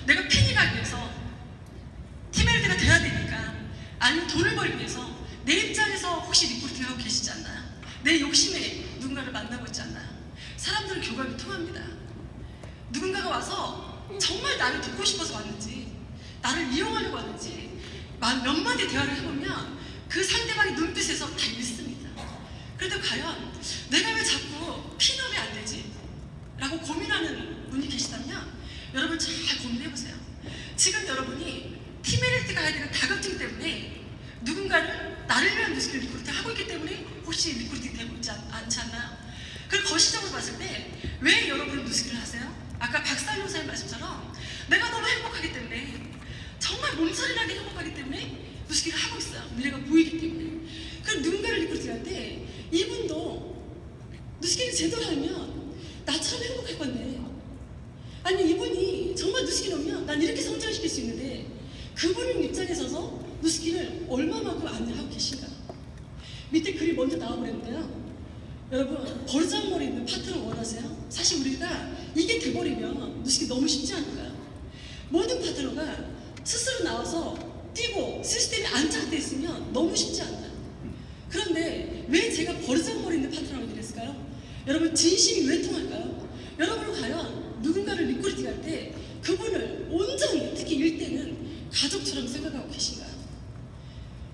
내가 팬이 가기 위해서 팀메이트가 돼야 되니까, 아니면 돈을 벌기 위해서 내 입장에서 혹시 리크루팅 하고 계시지 않나요? 내 욕심에 누군가를 만나고 있지 않나요? 사람들은 교감이 통합니다. 누군가가 와서 정말 나를 듣고 싶어서 왔는지, 나를 이용하려고 왔는지 몇 마디 대화를 해보면 그 상대방의 눈빛에서 다 읽습니다. 그런데 과연 내가 왜 자꾸 핀업이 안 되지? 라고 고민하는 분이 계시다면 여러분 잘 고민해보세요. 지금 여러분이 팀메리트가 해야 되는 다급증 때문에 누군가를 나를 위한 뉴스를 리크루팅 하고 있기 때문에 혹시 리크루팅 되고 있지 않지 않나요? 그리고 거시적으로 봤을 때 왜 여러분은 뉴스를 하세요? 아까 박사님 선생님 말씀처럼 내가 너무 행복하기 때문에, 정말 몸살이 나게 행복하기 때문에 뉴스를 하고 있어요. 미래가 보이기 때문에. 그럼 누군가를 리크루팅 할 때 이분도 뉴스를 제대로 하면 나처럼 행복할 건데, 아니 이분이 정말 뉴스를 오면 난 이렇게 성장시킬 수 있는데 그분 입장에 서서 뉴스를 얼마만큼 안내를 하고 계신가. 밑에 글이 먼저 나와버렸는데요. 여러분, 버르장머리 있는 파트너 원하세요? 사실 우리가 이게 돼버리면 뉴스가 너무 쉽지 않을까요? 모든 파트너가 스스로 나와서 뛰고 시스템이 안착돼 있으면 너무 쉽지 않나요? 그런데 왜 제가 버르장머리 있는 파트너라고 그랬을까요? 여러분, 진심이 왜 통할까요? 여러분은 과연 누군가를 리크루팅 할 때 그분을 온전히, 특히 일대는 가족처럼 생각하고 계신가요?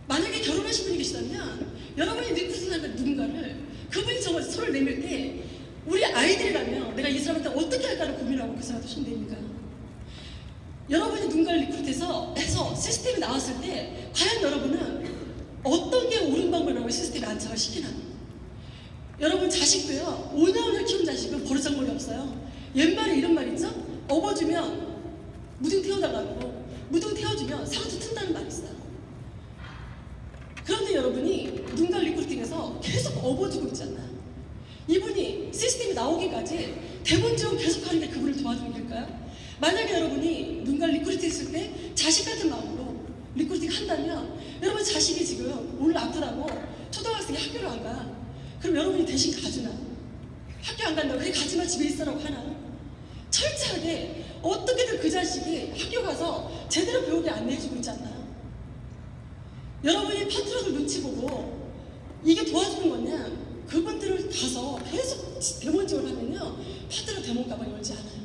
만약에 결혼하신 분이 계시다면 여러분이 리크루팅하는 누군가를, 그분이 정말 손을 내밀 때 우리 아이들이라면 내가 이 사람한테 어떻게 할까를 고민하고 그 사람한테 손 내밀까요? 여러분이 누군가를 리크루트해서 시스템이 나왔을 때 과연 여러분은 어떤 게 옳은 방법이라고 시스템에 안착을 시키나요? 여러분, 자식도요, 오냐오냐 키운 자식은 버르장머리 없어요. 옛말에 이런 말 있죠? 업어주면 무등 태워달라고, 무등 태워주면 상처 튼다는 말이 있어요. 그런데 여러분이 누군가를 리크루팅해서 계속 업어주고 있잖아요. 이분이 시스템이 나오기까지 대본 지원 계속하는 게 그분을 도와주는 길까요? 만약에 여러분이 누군가를 리크루팅 했을 때 자식 같은 마음으로 리크루팅 한다면, 여러분 자식이 지금 오늘 아프다고 초등학생이 학교를 안 가. 그럼 여러분이 대신 가주나? 학교 안 간다고 그래 가지마 집에 있어라고 하나? 철저하게 어떻게든 그 자식이 학교 가서 제대로 배우게 안내해주고 있지 않나요? 여러분이 파트너들 눈치 보고 이게 도와주는 거냐? 그분들을 가서 계속 대본 지원하면요, 파트너 대본 가방 열지 않아요.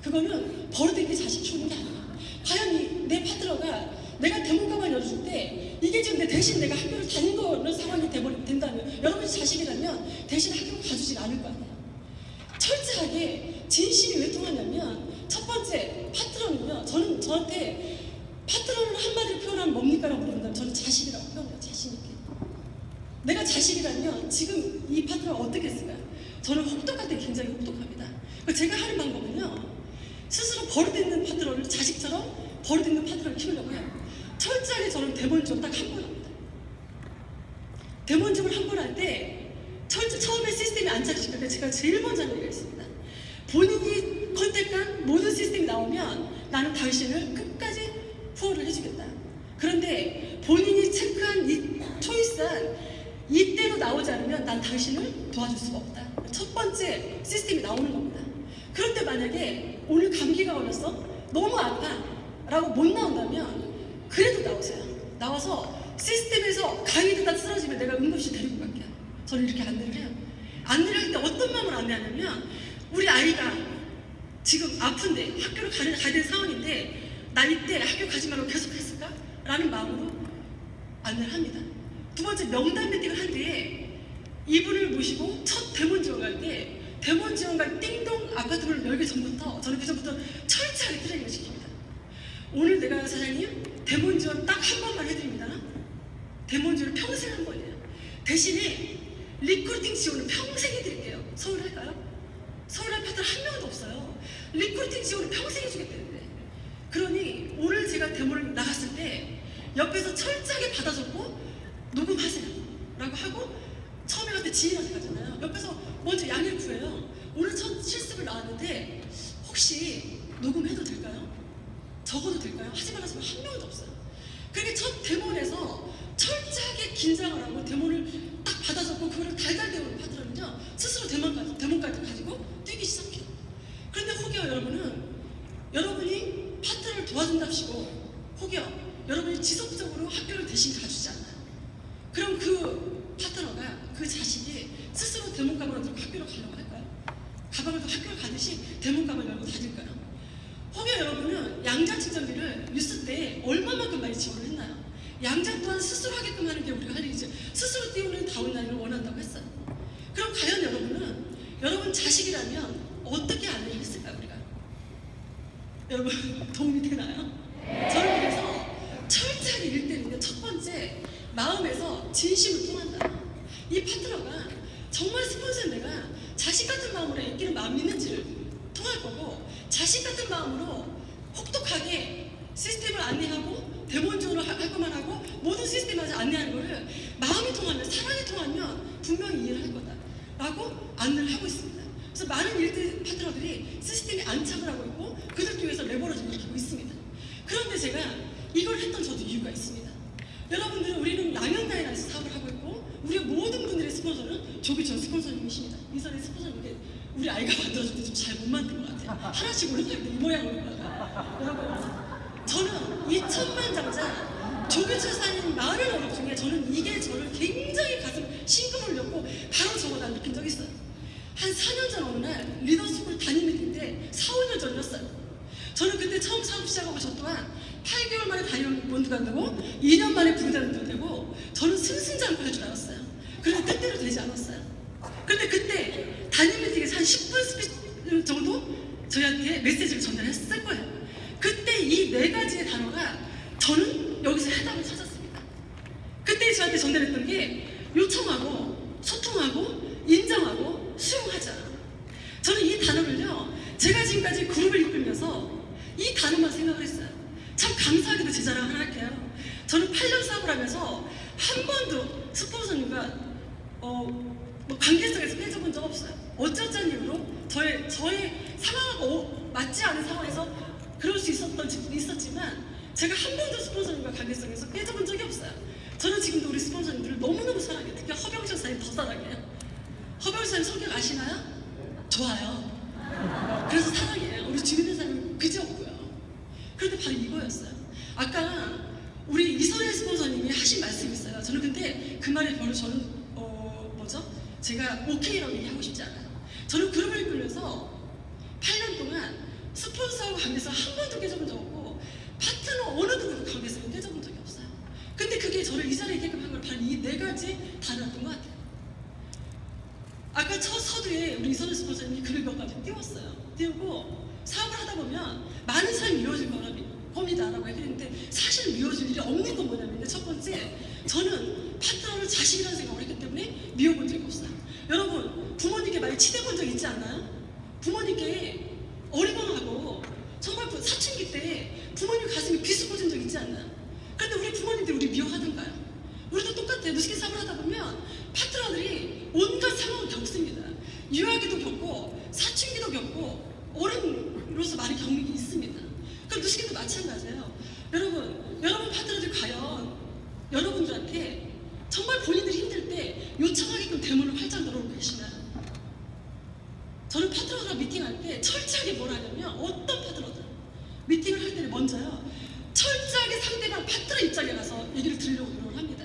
그거는 버릇된 자식 키우는 게 아니에요. 과연 내 파트너가 내가 대본 가방 열어줄 때 이게 지금 내 대신 내가 학교를 다닌 거는 상황이 된다면, 여러분이 자식이라면 대신 학교를 가주진 않을 거 아니에요. 철저하게 진심이 왜 통하냐면, 첫 번째 파트너는요, 저한테 파트너를 한마디로 표현하면 뭡니까라고 물어본다면 저는 자식이라고 표현해요. 자신있게. 내가 자식이라면 지금 이 파트너가 어떻게 했을까요? 저는 혹독할 때 굉장히 혹독합니다. 제가 하는 방법은요, 스스로 버릇있는 파트너를 자식처럼 버릇있는 파트너를 키우려고 해요. 철저하게 저는 대본집을 딱 한 번 합니다. 대본집을 한 번 할 때 처음에 시스템이 안착시킬 때 제가 제일 먼저 하는 얘기가 있습니다. 본인이 컨택한 모든 시스템이 나오면 나는 당신을 끝까지 후원을 해주겠다. 그런데 본인이 체크한 이 초이스한 이때로 나오지 않으면 난 당신을 도와줄 수가 없다. 첫 번째 시스템이 나오는 겁니다. 그런데 만약에 오늘 감기가 걸렸어? 너무 아파? 라고 못 나온다면 그래도 나오세요. 나와서 시스템에서 강의되다 쓰러지면 내가 응급실 데리고 갈게요. 저는 이렇게 안내를 해요. 안내를 할 때 어떤 마음으로 안내하냐면, 우리 아이가 지금 아픈데 학교를 가야 되는 상황인데 나 이때 학교 가지 말고 계속 했을까? 라는 마음으로 안내를 합니다. 두 번째, 명단 미팅을 한 뒤에 이분을 모시고 첫 대본 지원할 때 대본 지원관 띵동 아파트 문을 열기 전부터 저는 그 전부터 철저하게 트레이닝을 시킵니다. 오늘 내가 사장님 대본 지원 딱 한 번만 해드립니다. 대본 지원을 평생 한 번이에요. 대신에 리크루팅 지원은 평생 해드릴게요. 서울 할까요? 서울 할 파트너 한 명도 없어요. 리크루팅 지원을 평생 해주겠다는데. 그러니 오늘 제가 대본을 나갔을 때 옆에서 철저하게 받아줬고 녹음하세요 라고 하고, 처음에 갈 때 지인한테 가잖아요. 옆에서 먼저 양해를 구해요. 오늘 첫 실습을 나왔는데 혹시 녹음해도 될까요? 적어도 될까요? 하지 말라서 한 명도 없어요. 그렇게 첫 대본에서 철저하게 긴장을 하고 대본을 딱 받아줬고 그거를 달달 대우는 파트너는요, 스스로 대본까지 가지고 뛰기 시작해요. 그런데 혹여 여러분은 여러분이 파트너 도와준답시고 혹여 여러분이 지속적으로 학교를 대신 가주지 않아요. 그럼 그 파트너가 그 자식이 스스로 대문가방을 들고 학교를 가려고 할까요? 가방을 들고 학교를 가듯이 대문가방을 열고 다닐까요? 혹여 여러분은 양자측정비를 뉴스 때 얼마만큼 많이 지원을 했나요? 양자 또한 스스로 하게끔 하는 게 우리가 할 일이죠. 스스로 띄우는 다운라인을 원한다고 했어요. 그럼 과연 여러분은 여러분 자식이라면 어떻게 안내를 했을까요? 우리가 여러분 도움이 되나요? 저는 그래서 철저하게 일대는데 첫 번째 마음에서 진심을 통한다. 이 파트너가 정말 스폰서인 내가 자식 같은 마음으로 애끼는 마음이 있는지를 통할 거고 자식 같은 마음으로 혹독하게 시스템을 안내하고 대본 지원을 할 것만 하고 모든 시스템을 안내하는 거를 마음이 통하면 사랑이 통하면 분명히 이해를 할 거다 라고 안내를 하고 있습니다. 그래서 많은 일대 파트너들이 시스템에 안착을 하고 있고 그들 중에서 레버러지를 하고 있습니다. 그런데 제가 이걸 했던 저도 이유가 있습니다. 여러분들은 우리는 양현나이라는 사업을 하고 있고 우리의 모든 분들의 스폰서는 조기전 스폰서님이십니다. 이선의 스폰서님께 우리 아이가 만들어줄 때 좀 잘 못 만든 것 같아요. 하나씩 올라갈 때 이 모양 올라가요. 여러분 저는 2천만 장자 조기철사님 많은 어록 중에 저는 이게 저를 굉장히 가슴 심금을 울렸고 바로 저거다 느낀 적이 있어요. 한 4년 전 어느 날 리더스쿨 담임 미팅인데 4, 5년 전이었어요. 저는 그때 처음 사업 시작하고 저 또한 8개월 만에 다이아몬드가 되고 2년 만에 부자가 되고 저는 승승장구할 줄 알았어요. 그런데 뜻대로 되지 않았어요. 그런데 그때 담임 미팅에서 한 10분 스피치 정도 저희한테 메시지를 전달했을 거예요. 그때 이 4가지의 단어가 저는 여기서 해답을 찾았습니다. 그때 저한테 전달했던 게 요청하고 소통하고 인정하고 수용하자. 저는 이 단어를요 제가 지금까지 그룹을 이끌면서 이 단어만 생각을 했어요. 참 감사하게도 제 자랑 하나 할게요. 저는 8년 사업을 하면서 한 번도 스폰서님과 관계성에서 깨져본 적 없어요. 어쩌자는 이유로 저의 상황하고 맞지 않은 상황에서 그럴 수 있었던 적도 있었지만 제가 한 번도 스폰서님과 관계성에서 깨져본 적이 없어요. 저는 지금도 우리 스폰서님들을 너무너무 사랑해요. 특히 허병철 사님 더 사랑해요. 허병철 사님 성격 아시나요? 좋아요. 그래서 사랑해요. 우리 주변의 사람은 그지 없고요. 그런데 바로 이거였어요. 아까 우리 이선혜 스폰서님이 하신 말씀이 있어요. 저는 근데 그 말에 별로 저는 제가 오케이라고 얘기하고 싶지 않아요. 저는 그룹을 이끌면서 8년 동안 스폰서하고 관계에서 한 번도 깨져본 적 없고 파트너 어느 누구도 관계에서 깨져본 적이 없어요. 근데 그게 저를 이 자리에 있게끔 한 걸 바로 이 4가지 단어였던 것 같아요. 아까 첫 서두에 우리 이선혜 스폰서님이 글을 몇 가지 띄웠어요. 띄우고 사업을 하다 보면 많은 사람이 미워질 겁니다 라고 얘기했는데 사실 미워질 일이 없는 건 뭐냐면 첫 번째 저는 파트너를 자식이라는 생각을 했기 때문에 미워본 적이 없어요. 여러분 부모님께 많이 치대본 적 있지 않나요? 부모님께 어리광하고 정말 사춘기 때 부모님 가슴이 비수꽂은 적 있지 않나요? 그런데 우리 부모님들 우리 미워하던가요? 우리도 똑같아요. 무식한 사업을 하다 보면 파트너들이 온갖 상황을 겪습니다. 유아기도 겪고 사춘기도 겪고 어른으로서 많이 겪는 게 있습니다. 그럼 누시기도 마찬가지예요. 여러분 파트너들 과연 여러분들한테 정말 본인들이 힘들 때 요청하게끔 대문을 활짝 열어놓고 계시나요? 저는 파트너들과 미팅할 때 철저하게 뭘 하냐면 어떤 파트너들 미팅을 할 때는 먼저요 철저하게 상대방 파트너 입장에 가서 얘기를 들으려고 노력을 합니다.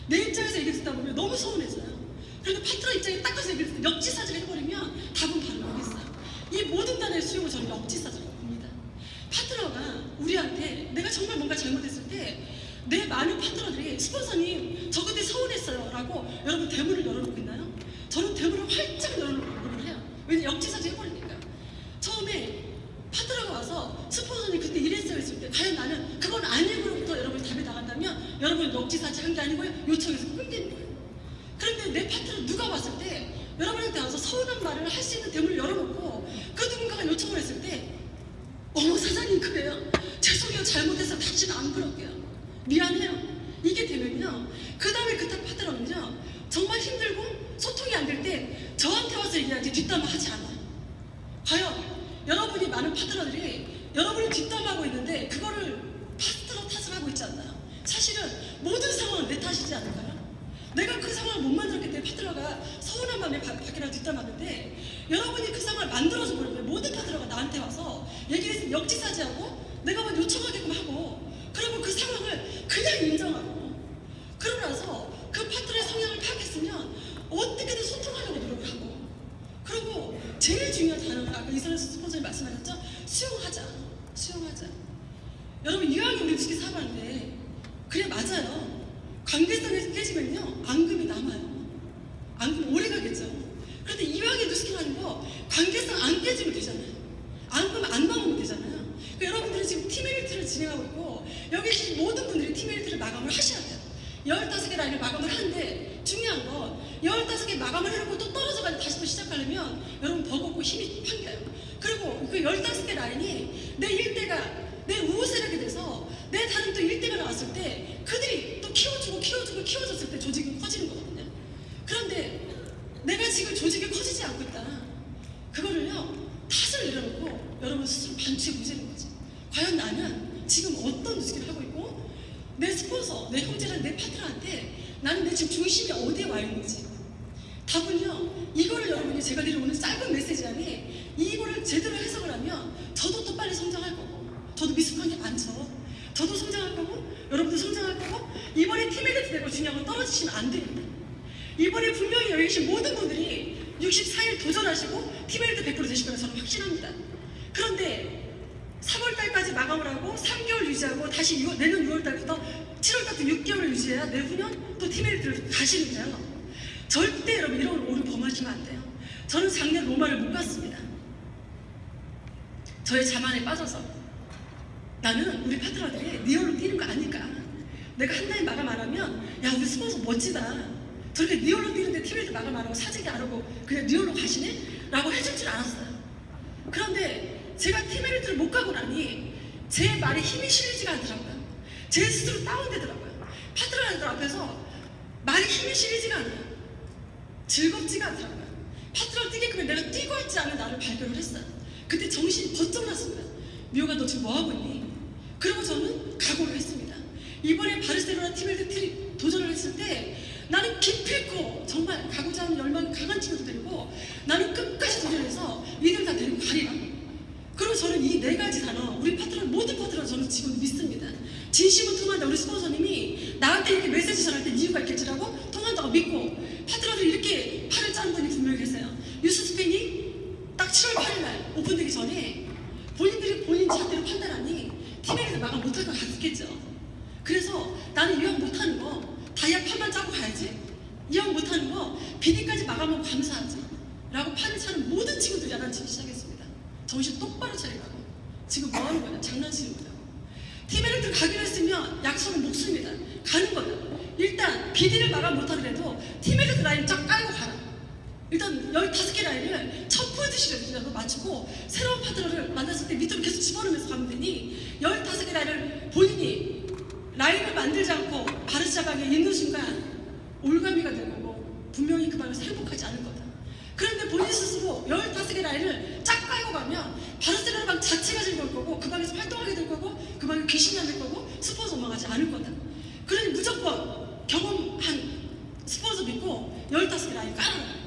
내 입장에서 얘기 듣다 보면 너무 서운해져요. 그런데 파트너 입장에 딱 가서 얘기를 듣고 역지사지를 해버리면 답은 바로 여기 있어요. 이 모든 단어의 수용을 저는 역지사지라고 봅니다. 파트너가 우리한테 내가 정말 뭔가 잘못했을 때 내 많은 파트너들이 스폰서님 저 그때 서운했어요 라고 여러분 대문을 열어놓고 있나요? 저는 대문을 활짝 열어놓고 노력을 해요. 왜냐면 역지사지 해버리니까. 처음에 파트너가 와서 스폰서님 그때 이랬어요 했을 때 과연 나는 그건 아니고부터 여러분이 답이 나간다면 여러분 역지사지 한 게 아니고요 요청해서 끊기는 거예요. 그런데 내 파트너 누가 왔을 때 여러분한테 와서 서운한 말을 할 수 있는 대문을 열어놓고 그 누군가가 요청을 했을 때 어머 사장님 그래요? 죄송해요 잘못해서 다시는 안 그럴게요. 미안해요. 이게 되면요 그 다음에 그 파트너는요 정말 힘들고 소통이 안 될 때 저한테 와서 얘기하지 뒷담화 하지 않아요. 과연 여러분이 많은 파트너들이 여러분을 뒷담화하고 있는데 그거를 파트너 탓을 하고 있지 않나요? 사실은 모든 상황은 내 탓이지 않을까요? 내가 그 상황을 못 만들었기 때문에 파트너가 서운한 마음에 밖이라도 뒷담화하는데 여러분이 그 상황을 만들어서 버리면 모든 파트너가 나한테 와서 얘기를 했으면 역지사지하고 내가 막 요청하게끔 하고, 그리고 그 상황을 그냥 인정하고, 그러고 나서 그 파트너의 성향을 파악했으면 어떻게든 소통하려고 노력을 하고, 그리고 제일 중요한 단어는 아까 이선희 스폰서님 말씀하셨죠? 수용하자. 여러분 이왕에 우리 무식이 사과하는데, 그래 맞아요. 관계성이 깨지면요 앙금이 남아요. 앙금 오래 가겠죠. 그런데 이왕에 누스킹하는 거 관계성 안 깨지면 되잖아요. 앙금 안 남으면 되잖아요. 그러니까 여러분들이 지금 팀메리트를 진행하고 있고, 여기 계신 모든 분들이 팀메리트를 마감을 하셔야 돼요. 15개 라인을 마감을 하는데, 중요한 건 15개 마감을 해놓고 또 떨어져가지고 다시 또 시작하려면 여러분 버겁고 힘이 판겨요. 그리고 그 15개 라인이 내 일대가, 내 우호 세력이 돼서 내 다른 또 일대가 나왔을 때 그들이 또 키워줬을 때 조직이 커지는 거거든요. 그런데 내가 지금 조직이 커지지 않고 있다. 그거를요 탓을 내려놓고 여러분 스스로 반추에 무지는 거지. 과연 나는 지금 어떤 누스기를 하고 있고, 내 스폰서, 내 형제랑 내 파트너한테 나는 내 지금 중심이 어디에 와 있는지. 답은요, 이거를 여러분이 제가 드린 오늘 짧은 메시지 안에 이거를 제대로 해석을 하면 저도 또 빨리 성장할 거고, 저도 미숙한 게 많죠. 저도 성장할 거고, 여러분도 성장할 거고, 이번에 팀메리트 되고 중요한 건 떨어지시면 안 됩니다. 이번에 분명히 여기 계신 모든 분들이 64일 도전하시고 팀메리트 100% 되실 거라 저는 확신합니다. 그런데 3월달까지 마감을 하고 3개월 유지하고 다시 내년 6월달부터 7월달부터 6개월 유지해야 내후년 또 팀메리트를 가시는데요. 절대 여러분 이런 오류 범하시면 안 돼요. 저는 작년 로마를 못 갔습니다. 저의 자만에 빠져서 나는 우리 파트너들이 리얼로 뛰는 거 아닐까. 내가 한 달에 마감 안 하면 야 우리 스폰서 멋지다. 저렇게 리얼로 뛰는데 팀메리트 마감 안 하고 사직이 안 하고 그냥 리얼로 가시네? 라고 해줄 줄 알았어요. 그런데 제가 팀메리트를 못 가고 나니 제 말에 힘이 실리지가 않더라고요. 제 스스로 다운되더라고요. 파트너들 앞에서 말이 힘이 실리지가 않아요. 즐겁지가 않더라고요. 파트너 뛰게끔 내가 뛰고 있지 않은 나를 발견을 했어요. 그때 정신이 번쩍 났습니다. 미호가 너 지금 뭐하고 있니? 그리고 저는 각오를 했습니다. 이번에 바르셀로나 팀메리트 도전을 했을 때 나는 기필코 정말 가고자 하는 열망이 강한 친구도 데리고 나는 끝까지 도전해서 이들 다 데리고 가리라. 그리고 저는 이 네 가지 단어, 우리 파트너, 모든 파트너 저는 지금 믿습니다. 진심은 통한다. 우리 스폰서님이 나한테 이렇게 메시지 전할 때 이유가 있겠지라고 통한다고 믿고, 파트너들이 이렇게 팔을 짜는 분이 분명히 계세요. 뉴스스펜이 딱 7월 8일날 오픈되기 전에 본인들이 본인 잣대로 판단하니 팀메리트 마감 못할 것 같겠죠. 그래서 나는 이왕 못하는 거 다이아 판만 짜고 가야지, 이왕 못하는 거 비디까지 마감하고 감사하지 라고 판을 차는 모든 친구들이 알아치기 시작했습니다. 정신 똑바로 차리라고. 지금 뭐 하는 거냐? 장난치는 거냐고. 팀메리트를 가기로 했으면 약속은 목숨입니다. 가는 거다. 일단 비디를 마감 못하더라도 팀메리트 라인 쫙 깔고 가라. 일단 15개 라인을 첫 포인트씩이라도 맞추고 새로운 파트너를 만났을 때 밑으로 계속 집어넣으면서 가면 되니, 15개 라인을 본인이 라인을 만들지 않고 바르샤방에 있는 순간 올가미가 될 거고 분명히 그 방에서 행복하지 않을 거다. 그런데 본인 스스로 15개 라인을 쫙 깔고 가면 바르셀로나 방 자체가 즐거울 거고, 그 방에서 활동하게 될 거고, 그 방에 귀신이 안 될 거고, 스폰서 넘어가지 않을 거다. 그러니 무조건 경험한 스폰서 믿고 15개 라인 깔아라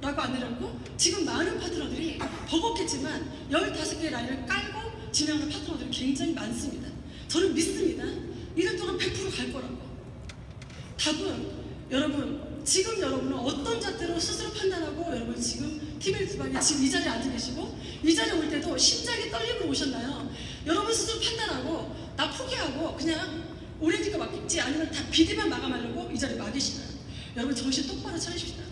라고 안 내려놓고, 지금 많은 파트너들이 버겁겠지만 15개 라인을 깔고 진행하는 파트너들이 굉장히 많습니다. 저는 믿습니다. 1년 동안 100% 갈 거라고. 답은 여러분, 지금 여러분은 어떤 잣대로 스스로 판단하고 여러분 지금 팀메리트 방에 지금 이 자리에 앉아 계시고, 이 자리에 올 때도 심장이 떨림으로 오셨나요? 여러분 스스로 판단하고 나 포기하고 그냥 오렌지가 맞겠지, 아니면 다 비디만 마감하려고 이 자리에 와 계시나요? 여러분 정신 똑바로 차리십시다.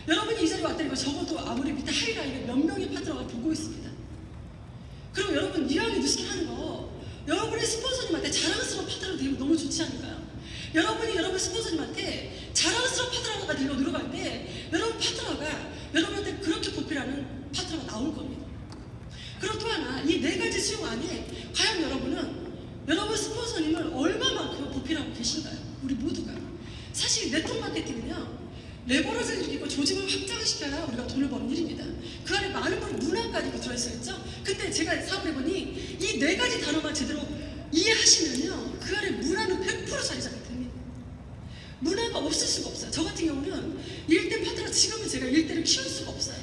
여러분이 이 자리에 왔다니까 적어도 아무리 밑에 하이라인에 몇 명의 파트너가 보고 있습니다. 그럼 여러분 이왕에 뉴스킹 하는 거 여러분의 스폰서님한테 자랑스러운 파트너가 되면 너무 좋지 않을까요? 여러분이 여러분 스폰서님한테 자랑스러운 파트너가 되려고 노력할 때 여러분 파트너가 여러분한테 그렇게 보필하는 파트너가 나올 겁니다. 그리고 또 하나, 이 네 가지 수용 안에 과연 여러분은 여러분 스폰서님을 얼마만큼 보필하고 계신가요? 우리 모두가. 사실 네트워크 마케팅은요, 레버러지를 일으키고 조직을 확장시켜야 우리가 돈을 버는 일입니다. 그 안에 많은 문화까지 들어있었죠. 근데 제가 사업을 해보니 이 네 가지 단어만 제대로 이해하시면요, 그 안에 문화는 100% 자리 잡게 됩니다. 문화가 없을 수가 없어요. 저 같은 경우는 1대 파트너, 지금은 제가 1대를 키울 수가 없어요.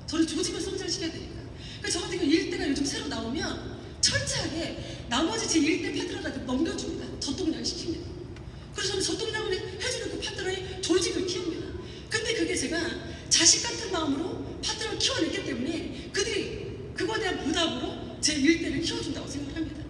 저는 조직을 성장시켜야 되니까. 그래서 저 같은 경우 1대가 요즘 새로 나오면 철저하게 나머지 제 1대 파트너한테 넘겨줍니다. 저동량 시킵니다. 그래서 저는 저동량을 해주는 그 파트너의 조직을 키웁니다. 근데 그게 제가 자식 같은 마음으로 파트너를 키워냈기 때문에 그들이 그거에 대한 보답으로 제 1대를 키워준다고 생각합니다.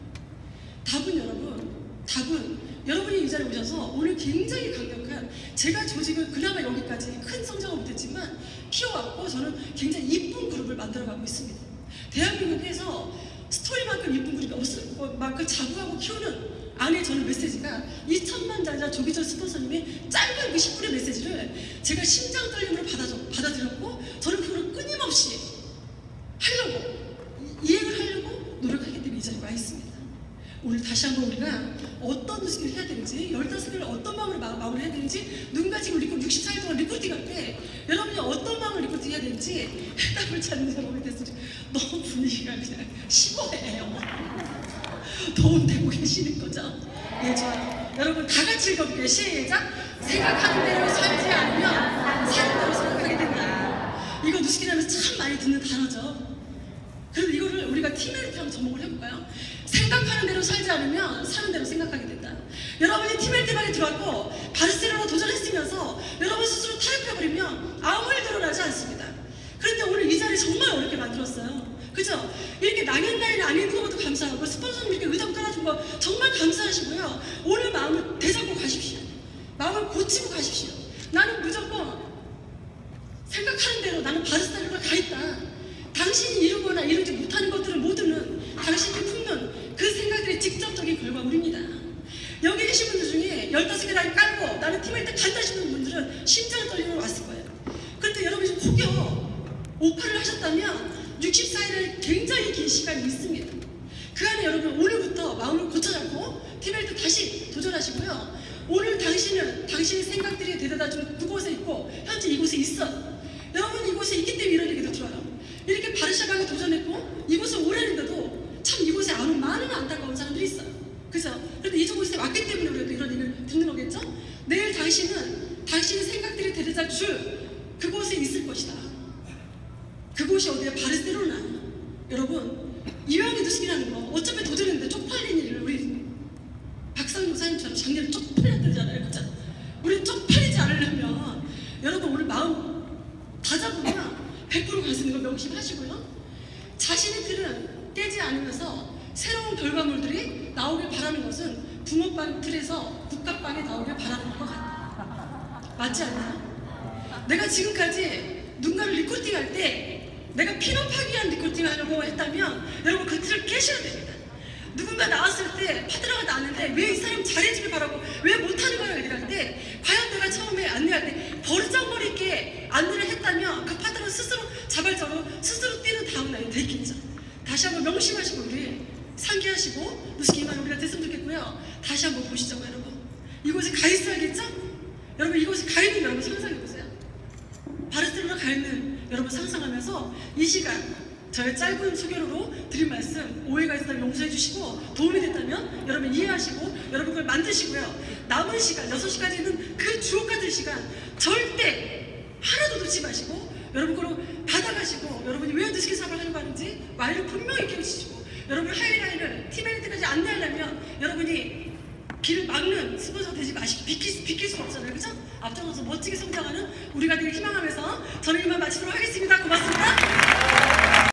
답은 여러분이 이 자리에 오셔서 오늘 굉장히 강력한, 제가 조직을 그나마 여기까지 큰 성장을 못했지만 키워왔고 저는 굉장히 이쁜 그룹을 만들어가고 있습니다. 대한민국에서 스토리만큼 이쁜 그룹이 없을 만큼 자부하고 키우는 안에 저는 메시지가 2천만 자자 조기철 스폰서님의 짧은 그 10분의 메시지를 제가 심장 떨림으로 받아들였고 저는 그걸 끊임없이 하려고 이행을 하려고 노력하기 때문에 이 자리에 와 있습니다. 오늘 다시 한번 우리가 어떤 음식을 해야 되는지, 15개를 어떤 마음으로 마무리 해야 되는지, 누군가 지금 리크루팅 64일 동안 리크루팅 할 때 여러분이 어떤 마음으로 리크루팅 해야 되는지 해답을 찾는 사람이 됐으면 너무 분위기가 그냥 심오해요. 도움되고 계시는 거죠? 예, 좋아요. 여러분 다 같이 읽어볼게요. 시작! 생각하는 대로 살지 않으면 사는 대로 생각하게 된다. 이거 누스키라면서 참 많이 듣는 단어죠. 그럼 이거를 우리가 팀헬트 한번 접목을 해볼까요? 생각하는 대로 살지 않으면 사는 대로 생각하게 된다. 여러분이 팀헬트 방에 들어왔고 바르셀로나 도전했으면서 여러분 스스로 타협해버리면 아무 일도 일어나지 않습니다. 그런데 오늘 이 자리 정말 어렵게 만들었어요. 그죠? 이렇게 낙연라인 안 있는 것도 감사하고 스폰서님 이렇게 의담 깔아준 거 정말 감사하시고요. 오늘 마음을 되잡고 가십시오. 마음을 고치고 가십시오. 나는 무조건 생각하는 대로 나는 바르셀로나 가 있다. 당신이 이루거나 이루지 못하는 것들은 모두는 당신이 품는 그 생각들의 직접적인 결과물입니다. 여기 계신 분들 중에 15개 라인 깔고 나는 팀할 때 간다 싶은 분들은 심장 떨리며 왔을 거예요. 그런데 여러분이 좀 혹여 오파를 하셨다면 64일의 굉장히 긴 시간이 있습니다. 그 안에 여러분 오늘부터 마음을 고쳐잡고 팀할 때 다시 도전하시고요. 오늘 당신은 당신의 생각들이 되돌아 준 그곳에 있고 현재 이곳에 있어요. 여러분 이곳에 있기 때문에 이런 얘기도 들어요. 이렇게 바르샤바에 도전했고 이곳에 오래는데도 참 이곳에 아는 많은 안타까운 사람들이 있어요. 그죠? 그런데 이곳에 왔기 때문에 우리가 이런 얘기를 듣는 거겠죠? 내일 당신은 당신의 생각들이 데려다 줄 그곳에 있을 것이다. 그곳이 어디야? 바르셀로나. 여러분 이왕에 드시기라는 거 어차피 도전했는데 쪽팔린 일을 우리 박상용 사님처럼 작년에 쪽팔렸다잖아요. 그죠? 우리 쪽팔리지 않으려면 여러분 오늘 마음 다 잡으면 100% 갈 수 있는 거 명심하시고요. 자신의 틀은 깨지 않으면서 새로운 결과물들이 나오길 바라는 것은 붕어빵 틀에서 국가빵에 나오길 바라는 것 같아요. 맞지 않나요? 내가 지금까지 누군가를 리크루팅할 때 내가 핀업하기 위한 리크루팅을 하려고 했다면 여러분 그 틀을 깨셔야 됩니다. 누군가 나왔을 때 파트너가 나왔는데 왜 이 사람 잘해주길 바라고 왜 못하는 거야 얘기할 때 과연 내가 처음에 안내할 때 버르장머리 있게 안내를 했다면 그 파트너 스스로 자발적으로 스스로 뛰는 다음 날이 되겠죠. 다시 한번 명심하시고 우리 상기하시고 누스키만 우리가 됐으면 좋겠고요. 다시 한번 보시죠 여러분. 이곳에 가 있어야겠죠? 여러분 이곳에 가 있는 여러분 상상해보세요. 바르셀로나 가 있는 여러분 상상하면서 이 시간 저의 짧은 소개로 드린 말씀 오해가 있었다면 용서해 주시고 도움이 됐다면 여러분 이해하시고 여러분 그걸 만드시고요. 남은 시간 6시까지 있는 그 주옥 같은 시간 절대 하나도 놓지 마시고 여러분 그걸 받아가시고 여러분이 왜 늦게 사업을 하려고 하는지 말을 분명히 깨우치시고 여러분 하이라인을 팀메이트까지 안내하려면 여러분이 길을 막는 스폰서가 되지 마시고 비킬 수가 없잖아요. 그죠? 앞장서서 멋지게 성장하는 우리가 되길 희망하면서 저는 이만 마치도록 하겠습니다. 고맙습니다.